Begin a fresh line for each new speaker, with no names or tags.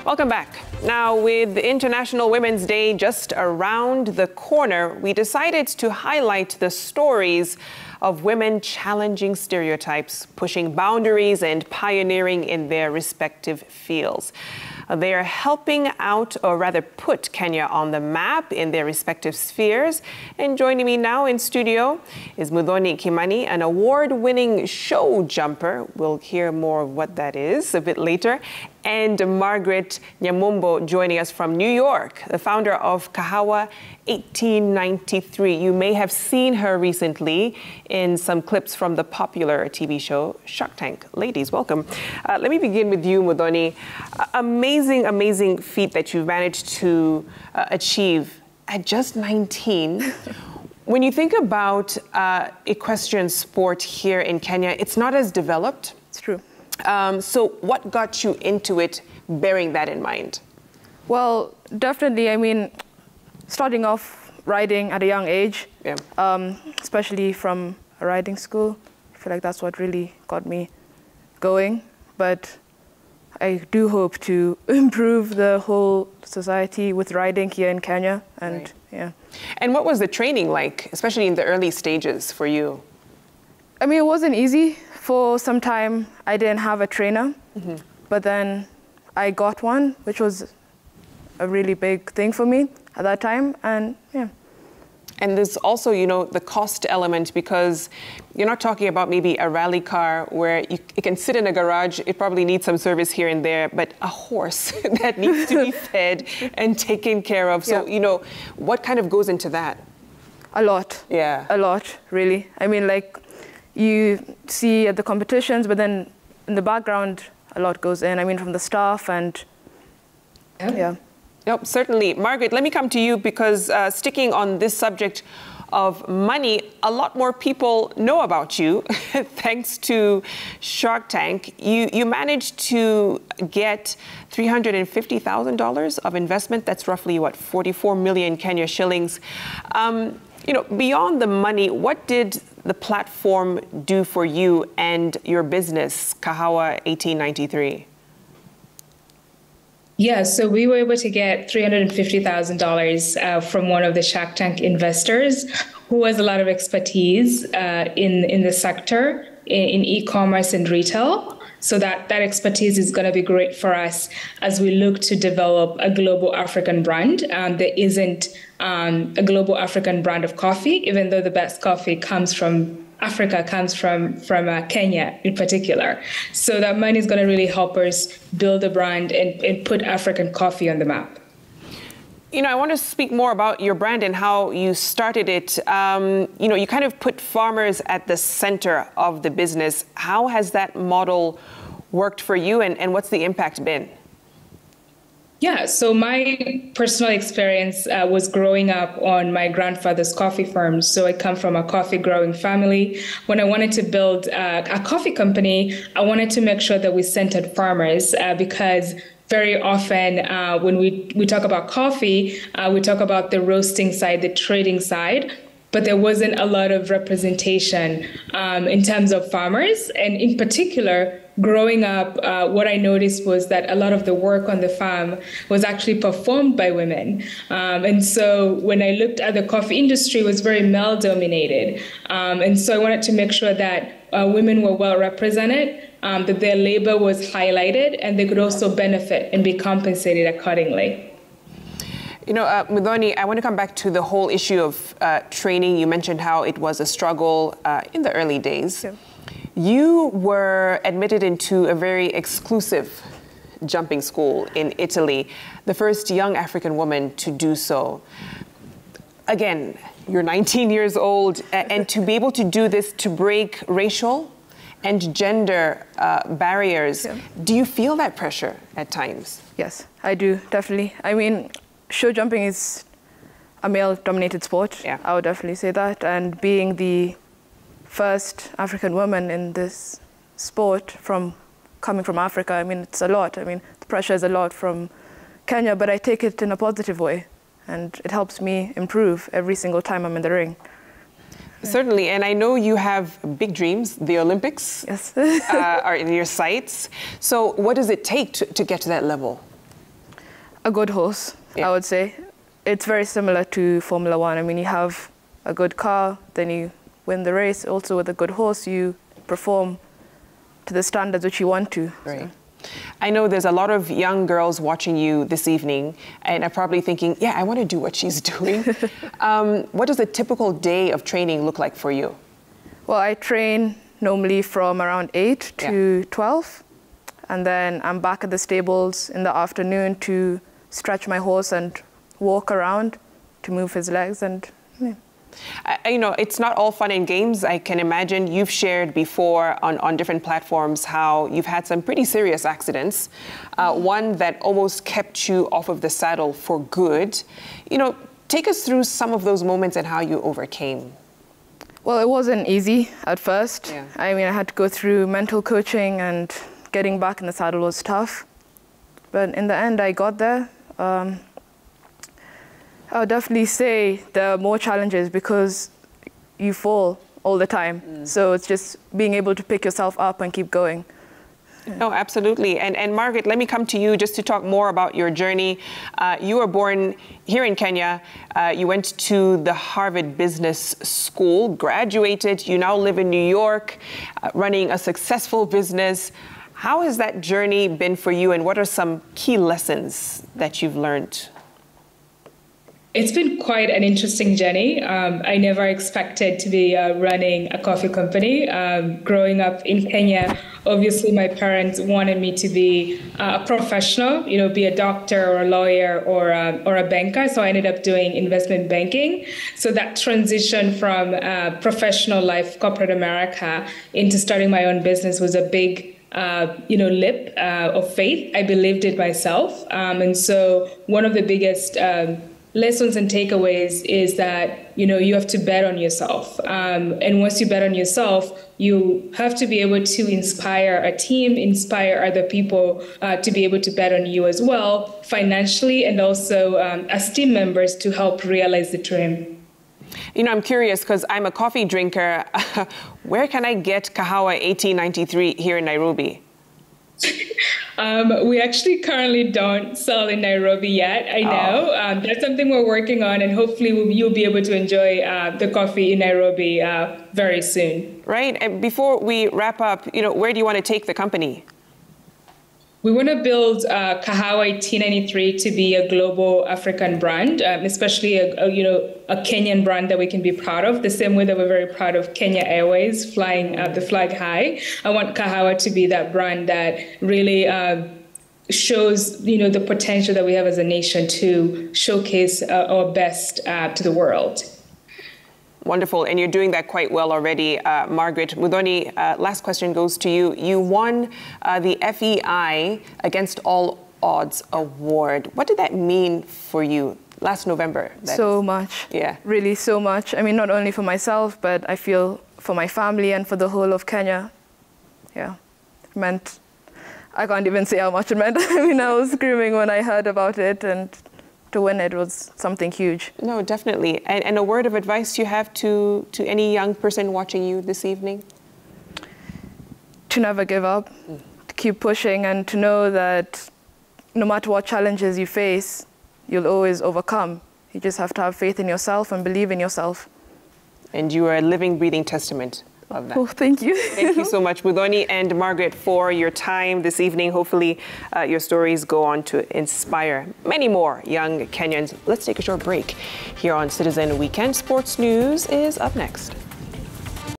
Welcome back. Now, with International Women's Day just around the corner, we decided to highlight the stories of women challenging stereotypes, pushing boundaries, and pioneering in their respective fields. They are helping out, or rather put Kenya on the map in their respective spheres. And joining me now in studio is Muthoni Kimani, an award-winning show jumper. We'll hear more of what that is a bit later. And Margaret Nyamumbo joining us from New York, the founder of Kahawa 1893. You may have seen her recently in some clips from the popular TV show Shark Tank. Ladies, welcome. Let me begin with you, Muthoni. Amazing, amazing feat that you've managed to achieve at just 19. When you think about equestrian sport here in Kenya, it's not as developed.
It's true.
So what got you into it, bearing that in mind?
Well, definitely, I mean, starting off riding at a young age, especially from a riding school, I feel like that's what really got me going. But I do hope to improve the whole society with riding here in Kenya. And
right.
Yeah.
And what was the training like, especially in the early stages for you?
I mean, it wasn't easy. For some time, I didn't have a trainer, but then I got one, which was a really big thing for me at that time, and yeah.
And there's also, you know, the cost element, because you're not talking about maybe a rally car where it can sit in a garage, it probably needs some service here and there, but a horse that needs to be fed and taken care of. So, you know, what kind of goes into that?
A lot.
Yeah.
A lot, really. I mean, like, you see at the competitions, but then in the background, a lot goes in. I mean, from the staff and yeah.
Yep, certainly. Margaret, let me come to you, because sticking on this subject of money, a lot more people know about you thanks to Shark Tank. You managed to get $350,000 of investment. That's roughly, what, 44 million Kenya shillings. You know, beyond the money, what did the platform do for you and your business, Kahawa 1893?
Yeah, so we were able to get $350,000 from one of the Shark Tank investors who has a lot of expertise in the sector, in e-commerce and retail. So that expertise is going to be great for us as we look to develop a global African brand. There isn't a global African brand of coffee, even though the best coffee comes from Africa, comes from Kenya in particular. So that money is going to really help us build a brand and put African coffee on the map.
You know, I want to speak more about your brand and how you started it. You know, you kind of put farmers at the center of the business. How has that model worked for you, and what's the impact been?
Yeah, so my personal experience was growing up on my grandfather's coffee farm. So I come from a coffee growing family. When I wanted to build a coffee company, I wanted to make sure that we centered farmers because very often when we talk about coffee, we talk about the roasting side, the trading side, but there wasn't a lot of representation in terms of farmers. And in particular, growing up, what I noticed was that a lot of the work on the farm was actually performed by women. And so when I looked at the coffee industry, it was very male-dominated. And so I wanted to make sure that women were well represented, that their labor was highlighted, and they could also benefit and be compensated accordingly.
You know, Muthoni, I want to come back to the whole issue of training. You mentioned how it was a struggle in the early days. Yeah. You were admitted into a very exclusive jumping school in Italy, the first young African woman to do so. Again, you're 19 years old, and to be able to do this, to break racial and gender barriers, do you feel that pressure at times?
Yes, I do, definitely. I mean, show jumping is a male-dominated sport. Yeah. I would definitely say that. And being the first African woman in this sport coming from Africa, I mean, it's a lot. I mean, the pressure is a lot from Kenya, but I take it in a positive way. And it helps me improve every single time I'm in the ring.
Certainly, and I know you have big dreams. The Olympics
yes.
Are in your sights. So what does it take to get to that level?
A good horse, I would say. It's very similar to Formula One. I mean, you have a good car, then you win the race. Also, with a good horse, you perform to the standards which you want to.
Right.
So.
I know there's a lot of young girls watching you this evening and are probably thinking, yeah, I want to do what she's doing. What does a typical day of training look like for you?
Well, I train normally from around 8 to 12. And then I'm back at the stables in the afternoon to stretch my horse and walk around to move his legs. And
you know, it's not all fun and games. I can imagine you've shared before on different platforms how you've had some pretty serious accidents. One that almost kept you off of the saddle for good. You know, take us through some of those moments and how you overcame.
Well, it wasn't easy at first.
Yeah.
I mean, I had to go through mental coaching, and getting back in the saddle was tough. But in the end, I got there. I would definitely say there are more challenges because you fall all the time. So it's just being able to pick yourself up and keep going.
No, absolutely. And Margaret, let me come to you just to talk more about your journey. You were born here in Kenya. You went to the Harvard Business School, graduated. You now live in New York, running a successful business. How has that journey been for you, and what are some key lessons that you've learned?
It's been quite an interesting journey. I never expected to be running a coffee company. Growing up in Kenya, obviously my parents wanted me to be a professional, you know, be a doctor or a lawyer or a banker. So I ended up doing investment banking. So that transition from professional life, corporate America, into starting my own business was a big leap of faith. I believed it myself. And so one of the biggest lessons and takeaways is that, you know, you have to bet on yourself. And once you bet on yourself, you have to be able to inspire a team, inspire other people to be able to bet on you as well, financially, and also as team members to help realize the dream.
You know, I'm curious because I'm a coffee drinker. Where can I get Kahawa 1893 here in Nairobi?
We actually currently don't sell in Nairobi yet. I know. That's something we're working on, and hopefully you'll be able to enjoy the coffee in Nairobi very soon.
Right. And before we wrap up, you know, where do you want to take the company?
We want to build Kahawa 1893 to be a global African brand, especially a Kenyan brand that we can be proud of. The same way that we're very proud of Kenya Airways flying the flag high. I want Kahawa to be that brand that really shows, you know, the potential that we have as a nation to showcase our best to the world.
Wonderful. And you're doing that quite well already, Margaret. Muthoni, last question goes to you. You won the FEI Against All Odds Award. What did that mean for you last November?
So much.
Yeah.
Really so much. I mean, not only for myself, but I feel for my family and for the whole of Kenya. Yeah. It meant, I can't even say how much it meant. I mean, I was screaming when I heard about it, and to win it was something huge.
No, definitely. And a word of advice you have to any young person watching you this evening?
To never give up, to keep pushing, and to know that no matter what challenges you face, you'll always overcome. You just have to have faith in yourself and believe in yourself. And
you are a living, breathing testament of that.
Oh, thank you.
Thank you so much, Muthoni and Margaret, for your time this evening. Hopefully your stories go on to inspire many more young Kenyans. Let's take a short break here on Citizen Weekend. Sports News is up next.